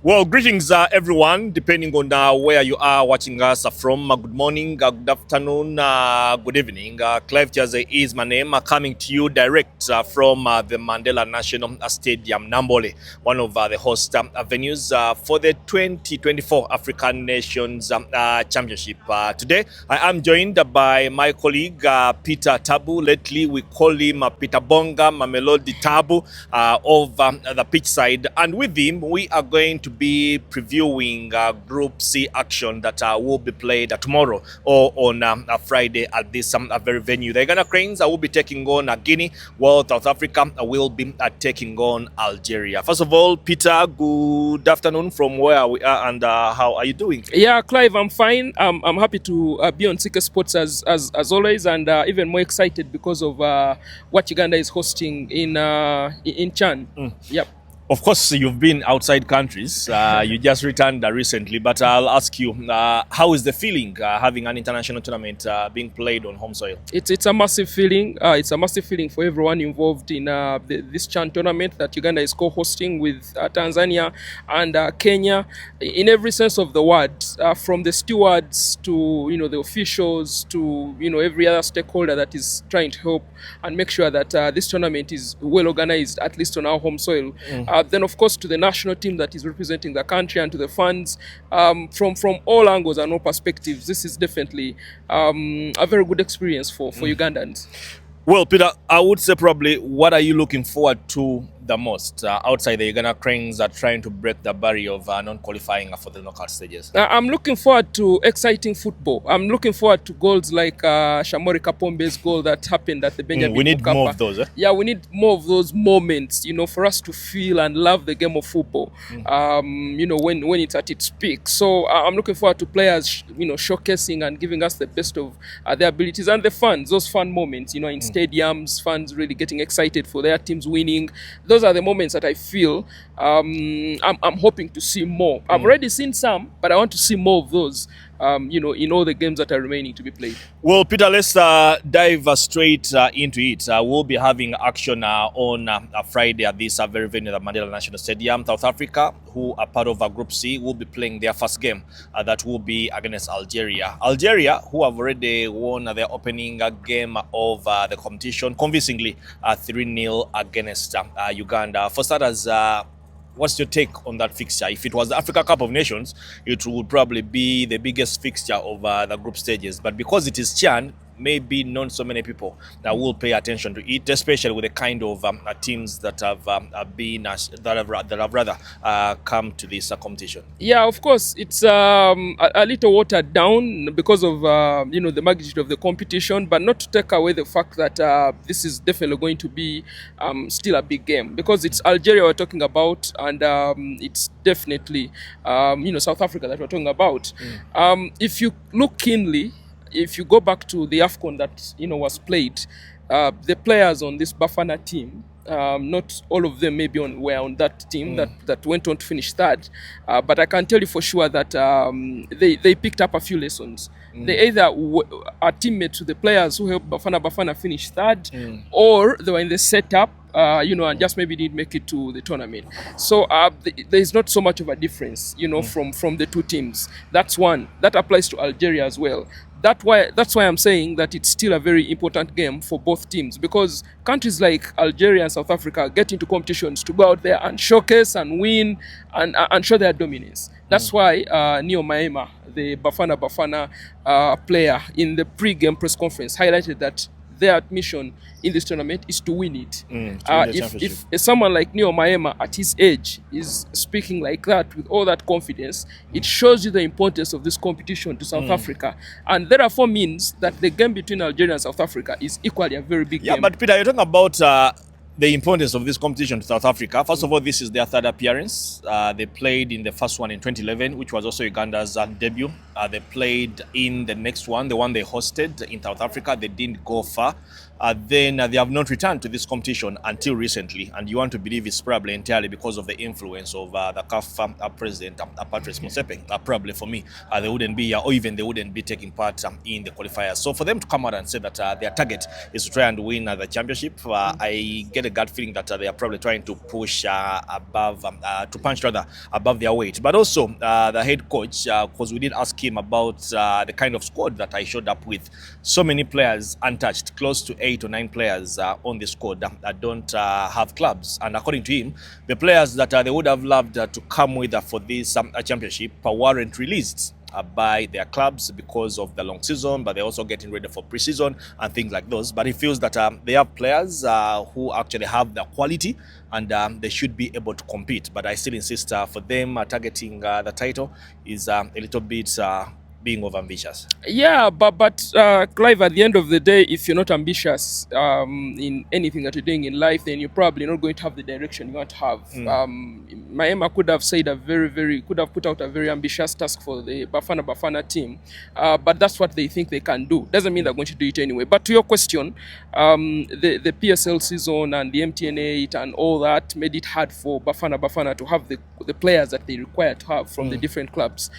Well, greetings everyone, depending on where you are watching us from. Good morning, good afternoon, good evening. Clive Chaze is my name, coming to you direct from the Mandela National Stadium, Nambole, one of the host venues for the 2024 African Nations Championship. Today, I am joined by my colleague Peter Tabu. Lately, we call him Peter Bonga Mamelodi Tabu of the pitch side. And with him, we are going to be previewing Group C action that will be played tomorrow or on Friday at this very venue. The Uganda Cranes will be taking on Guinea, while South Africa will be taking on Algeria. First of all, Peter, good afternoon from where we are, and how are you doing? Yeah, Clive, I'm fine. I'm happy to be on CK Sports as always, and even more excited because of what Uganda is hosting in Chan. Yep. Of course, you've been outside countries. You just returned recently, but I'll ask you, how is the feeling having an international tournament being played on home soil? It's a massive feeling. It's a massive feeling for everyone involved in this Chan tournament that Uganda is co-hosting with Tanzania and Kenya. In every sense of the word, from the stewards to the officials to every other stakeholder that is trying to help and make sure that this tournament is well organized, at least on our home soil. Then, of course, to the national team that is representing the country and to the fans, from all angles and all perspectives, this is definitely a very good experience for Ugandans. Well, Peter, I would say probably what are you looking forward to the most outside the Uganda Cranes are trying to break the barrier of non-qualifying for the knockout stages? I'm looking forward to exciting football. I'm looking forward to goals like Shamori Kapombe's goal that happened at the Benjamin We need Mkapa. more of those, eh? Yeah, we need more of those moments, for us to feel and love the game of football, when it's at its peak. So I'm looking forward to players, showcasing and giving us the best of their abilities, and the fans, those fun moments, in stadiums, fans really getting excited for their teams winning. Those are the moments that I feel I'm hoping to see more. I've already seen some, but I want to see more of those, in all the games that are remaining to be played. Well, Peter, let's dive straight into it. We'll be having action on Friday at this very venue, the Mandela National Stadium. South Africa, who are part of Group C, will be playing their first game. That will be against Algeria. Algeria, who have already won their opening game of the competition, convincingly 3-0 against Uganda. For starters, what's your take on that fixture? If it was the Africa Cup of Nations, it would probably be the biggest fixture of the group stages. But because it is Chan, maybe not so many people that will pay attention to it, especially with the kind of teams that have rather come to this competition. Yeah, of course, it's a little watered down because of the magnitude of the competition, but not to take away the fact that this is definitely going to be still a big game, because it's Algeria we're talking about, and it's definitely South Africa that we're talking about. If you look keenly, if you go back to the AFCON that was played, the players on this Bafana team, not all of them maybe were on that team that went on to finish third, but I can tell you for sure that they picked up a few lessons. They either are teammates to the players who helped Bafana finish third, or they were in the setup, and just maybe didn't make it to the tournament. So there is not so much of a difference, from the two teams. That's one. That applies to Algeria as well. That's why I'm saying that it's still a very important game for both teams, because countries like Algeria and South Africa get into competitions to go out there and showcase and win and show their dominance. That's why Neo Maema, the Bafana player, in the pre-game press conference highlighted that their mission in this tournament is to win it. If someone like Neo Maema at his age is speaking like that with all that confidence, it shows you the importance of this competition to South Africa, and therefore means that the game between Algeria and South Africa is equally a very big game. Yeah, but Peter, you're talking about the importance of this competition to South Africa. First of all, this is their third appearance. They played in the first one in 2011, which was also Uganda's debut. They played in the next one, the one they hosted in South Africa. They didn't go far. then they have not returned to this competition until recently, and you want to believe it's probably entirely because of the influence of the CAF president, Patrice Motsepe. Probably for me, they wouldn't be here, or even they wouldn't be taking part in the qualifiers. So for them to come out and say that their target is to try and win the championship, I get a gut feeling that they are probably trying to push to punch rather above their weight. But also the head coach, because we did ask him about the kind of squad that I showed up with. So many players untouched, close to 8 or 9 players on the squad that don't have clubs. And according to him, the players that they would have loved to come with for this championship weren't released by their clubs because of the long season, but they're also getting ready for pre-season and things like those. But he feels that they have players who actually have the quality, and they should be able to compete. But I still insist for them targeting the title is a little bit being overambitious. Yeah, but Clive, at the end of the day, if you're not ambitious in anything that you're doing in life, then you're probably not going to have the direction you want to have. Maema could have said could have put out a very ambitious task for the Bafana team, but that's what they think they can do. Doesn't mean they're going to do it anyway. But to your question, the PSL season and the MTN8 and all that made it hard for Bafana to have the players that they require to have from the different clubs.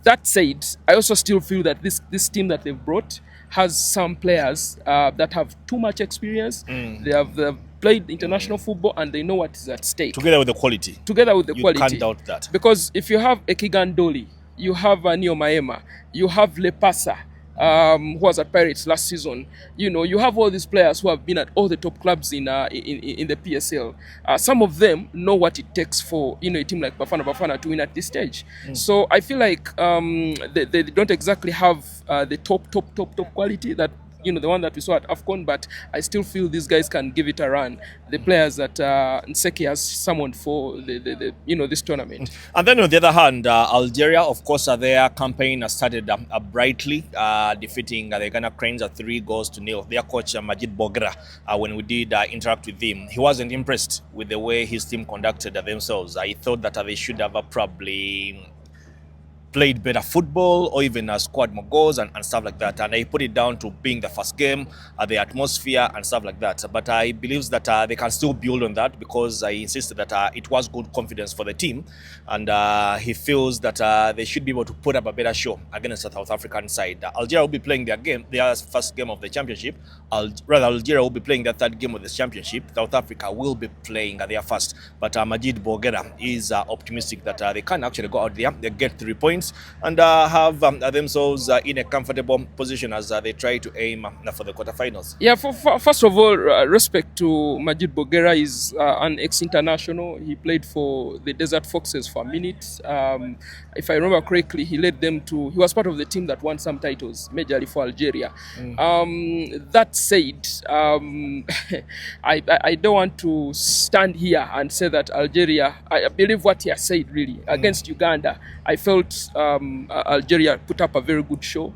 That said, I also still feel that this team that they've brought has some players that have too much experience. They've played international football and they know what is at stake. Together with the quality. You can't doubt that. Because if you have Ekigan Doli, you have Neo Maema, you have Lepasa, who was at Pirates last season. You have all these players who have been at all the top clubs in the PSL. Some of them know what it takes for a team like Bafana to win at this stage. So I feel like they don't exactly have the top quality that the one that we saw at AFCON, but I still feel these guys can give it a run. The players that Nseki has summoned for this tournament. And then on the other hand, Algeria, of course, their campaign has started brightly, defeating the Uganda Cranes 3-0. Their coach, Majid Bogra, when we did interact with him, he wasn't impressed with the way his team conducted themselves. He thought that they should have probably played better football or even scored more goals and stuff like that. And I put it down to being the first game, the atmosphere and stuff like that. But I believe that they can still build on that, because I insisted that it was good confidence for the team. And he feels that they should be able to put up a better show against the South African side. Algeria will be playing their first game of the championship. Algeria will be playing their third game of the championship. South Africa will be playing their first. But Majid Bogera is optimistic that they can actually go out there, they get 3 points, and have themselves in a comfortable position as they try to aim for the quarterfinals. Yeah, first of all, respect to Majid Bogera. Is an ex-international. He played for the Desert Foxes for a minute. If I remember correctly, he was part of the team that won some titles, majorly for Algeria. That said, I don't want to stand here and say that Algeria, I believe what he has said really, against Uganda. I felt Algeria put up a very good show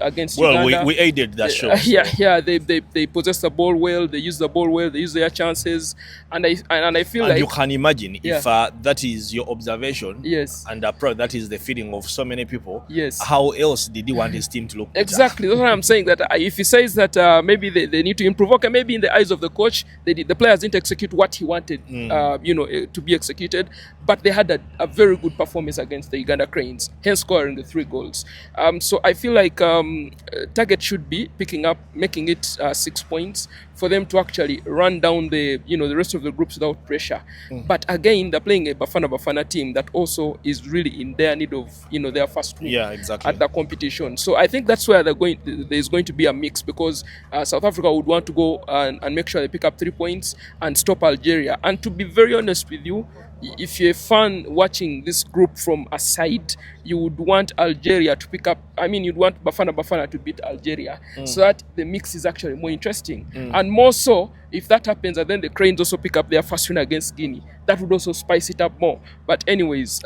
against Uganda. Well, we aided that show. They possessed the ball well, they used the ball well, they used their chances, and I feel like you can imagine if that is your observation, yes, and that is the feeling of so many people, yes, how else did he want his team to look better? Exactly, that's what I'm saying, that if he says that maybe they need to improve, okay, maybe in the eyes of the coach, the players didn't execute what he wanted to be executed, but they had a very good performance against the Uganda Cranes, hence scoring the 3 goals. So I feel like target should be making it 6 points for them to actually run down the rest of the groups without pressure. But again, they're playing a Bafana team that also is really in their need of their first win at the competition. So I think that's where there's going to be a mix, because South Africa would want to go and make sure they pick up 3 points and stop Algeria. And to be very honest with you, if you're a fan watching this group from a side, you would want Algeria to pick up, you'd want Bafana to beat Algeria, so that the mix is actually more interesting. And more so, if that happens, and then the Cranes also pick up their first win against Guinea, that would also spice it up more. But anyways,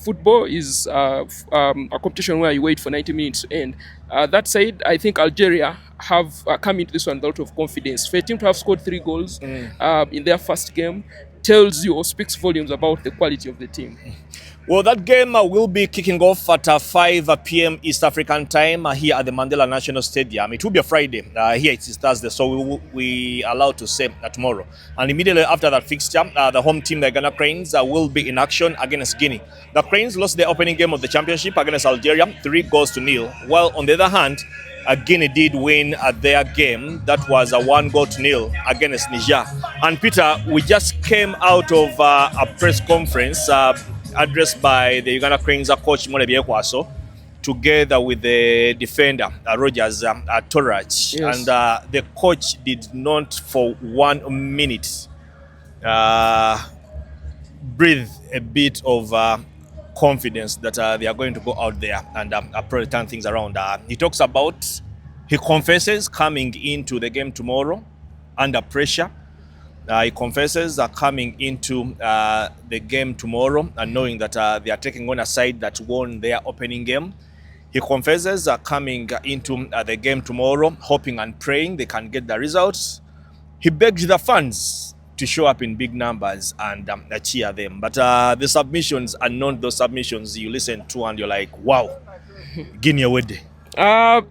football is a competition where you wait for 90 minutes to end. That said, I think Algeria have come into this one with a lot of confidence. For a team to have scored 3 goals in their first game, tells you or speaks volumes about the quality of the team. Well, that game will be kicking off at 5 p.m. East African time here at the Mandela National Stadium. It will be a Friday. Here it is Thursday, so we allowed to say tomorrow. And immediately after that fixture, the home team, the Uganda Cranes, will be in action against Guinea. The Cranes lost their opening game of the championship against Algeria, 3-0, while on the other hand, Guinea did win their game. That was a 1-0 against Niger. And Peter, we just came out of a press conference addressed by the Uganda Cranes coach Mole Biekwaso, together with the defender Rogers Torach. Yes. And the coach did not for 1 minute breathe a bit of confidence that they are going to go out there and probably turn things around. He confesses coming into the game tomorrow under pressure. He confesses coming into the game tomorrow and knowing that they are taking on a side that won their opening game. He confesses coming into the game tomorrow, hoping and praying they can get the results. He begged the fans to show up in big numbers and cheer them. But the submissions are not those submissions you listen to and you're like, wow, Guinea away. I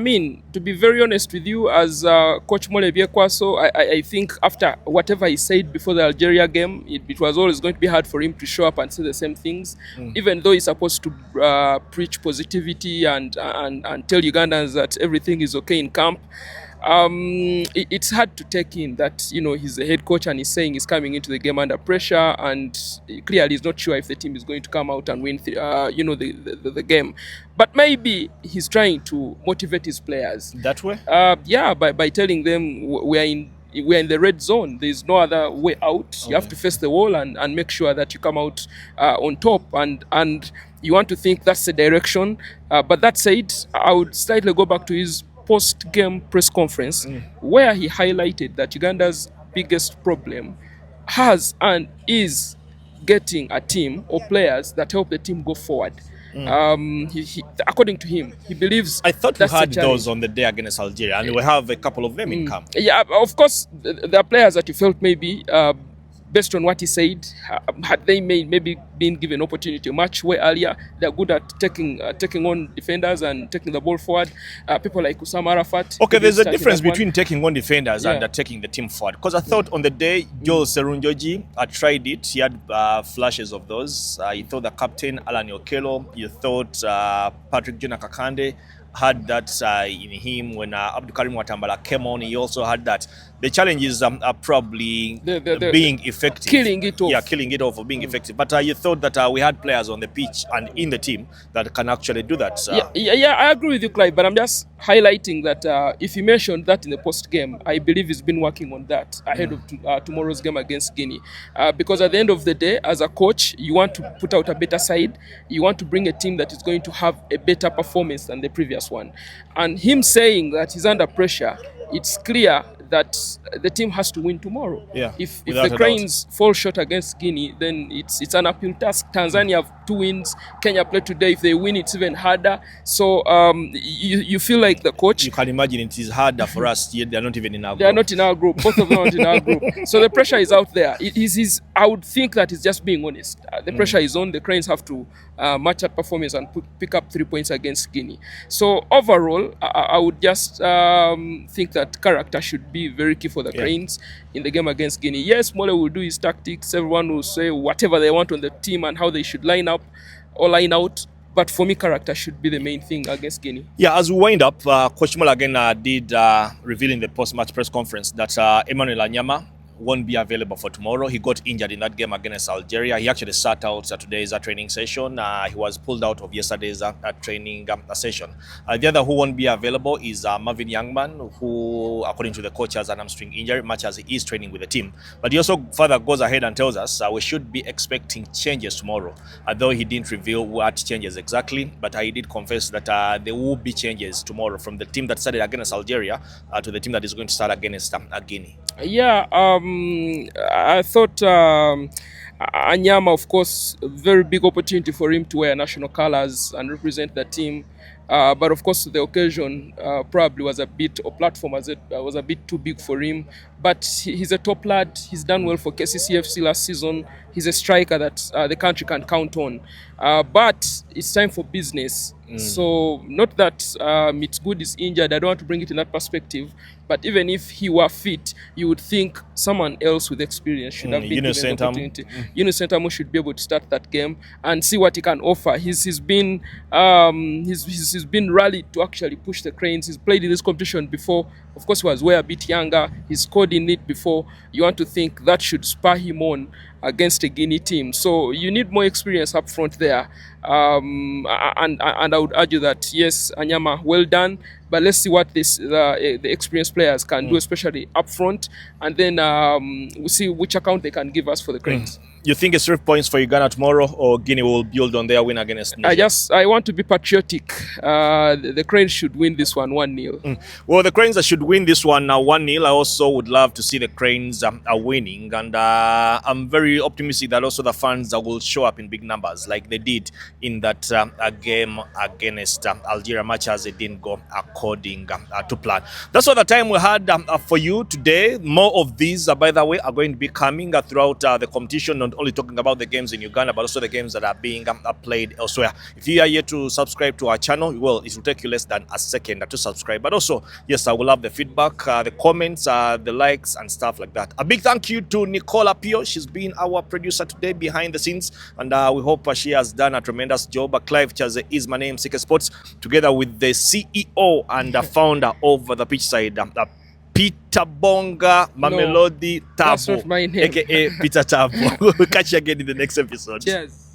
mean, to be very honest with you, as Coach Mole Biekwaso, I think after whatever he said before the Algeria game, it was always going to be hard for him to show up and say the same things, even though he's supposed to preach positivity and tell Ugandans that everything is okay in camp. It's hard to take in that, you know, he's the head coach and he's saying he's coming into the game under pressure, and clearly he's not sure if the team is going to come out and win the game. But maybe he's trying to motivate his players that way. By telling them we're in the red zone. There's no other way out. Okay. You have to face the wall and make sure that you come out on top. And you want to think that's the direction. But that said, I would slightly go back to his post-game press conference where he highlighted that Uganda's biggest problem has and is getting a team or players that help the team go forward. According to him, he believes. I thought we had those on the day against Algeria, and we have a couple of them in camp. Yeah, of course, there are players that you felt maybe, based on what he said, had they maybe been given opportunity much way earlier, they're good at taking on defenders and taking the ball forward. People like Usama Arafat. Okay, there's a difference between taking on defenders and taking the team forward. Because I thought on the day, Joel Serunjoji tried it. He had flashes of those. You thought the captain, Alan Okello. You thought Patrick Jona Kakande had that in him when Abdukarim Watambala came on. He also had that. The challenges are probably being effective. Killing it off. Yeah, killing it off or being effective. But you thought that we had players on the pitch and in the team that can actually do that. I agree with you, Clive, but I'm just highlighting that if he mentioned that in the post-game, I believe he's been working on that ahead of tomorrow's game against Guinea. Because at the end of the day, as a coach, you want to put out a better side. You want to bring a team that is going to have a better performance than the previous one. And him saying that he's under pressure, it's clear that the team has to win tomorrow. Yeah, if the Cranes fall short against Guinea, then it's an uphill task. Tanzania have 2 wins. Kenya play today. If they win, it's even harder. So you feel like the coach. You can imagine it is harder for us. Yet they are not even in our group. They are not in our group. Both of them are not in our group. So the pressure is out there. I would think that it's just being honest. The pressure is on. The Cranes have to match that performance and pick up 3 points against Guinea. So overall, I would just think that character should be very key for the Cranes in the game against Guinea. Yes, Mole will do his tactics. Everyone will say whatever they want on the team and how they should line up or line out. But for me, character should be the main thing against Guinea. Yeah, as we wind up, Coach Mole again did reveal in the post-match press conference that Emmanuel Anyama won't be available for tomorrow. He got injured in that game against Algeria. He actually sat out today's training session. He was pulled out of yesterday's training session. The other who won't be available is Marvin Youngman, who, according to the coach, has an hamstring injury, much as he is training with the team. But he also further goes ahead and tells us we should be expecting changes tomorrow, though he didn't reveal what changes exactly, but he did confess that there will be changes tomorrow from the team that started against Algeria to the team that is going to start against Guinea. Yeah, I thought Anyama, of course, a very big opportunity for him to wear national colors and represent the team. But of course, the occasion probably was a bit, or platform was a bit too big for him. But he's a top lad. He's done well for KCCFC last season. He's a striker that the country can count on. But it's time for business. So not that it's good is injured. I don't want to bring it in that perspective. But even if he were fit, you would think someone else with experience should have been given the opportunity. Yunus Sentamu should be able to start that game and see what he can offer. He's been rallied to actually push the Cranes. He's played in this competition before. Of course, he was way a bit younger. He's scored in it before. You want to think that should spur him on against a Guinea team. So you need more experience up front there. And I would argue that yes, Anyama, well done. But let's see what the experienced players can do, especially up front, and then we'll see which account they can give us for the Cranes. You think it's 3 points for Uganda tomorrow, or Guinea will build on their win against Niger? I want to be patriotic. The Cranes should win this one 1-0. Well, the Cranes should win this one 1-0. I also would love to see the Cranes are winning, and I'm very optimistic that also the fans will show up in big numbers like they did in that game against Algeria, much as it didn't go according to plan. That's all the time we had for you today. More of these, by the way, are going to be coming throughout the competition, not only talking about the games in Uganda, but also the games that are being played elsewhere. If you are yet to subscribe to our channel, well, it will take you less than a second to subscribe. But also, yes, I will love the feedback, the comments, the likes, and stuff like that. A big thank you to Nicola Pio. She's been our producer today behind the scenes, and we hope she has done a tremendous job. Clive Chaze is my name, CK Sports, together with the CEO and the founder of the pitch side, Peter Bonga Mamelodi Tabo, that's not my name. aka Peter Tabo. We'll catch you again in the next episode. Cheers.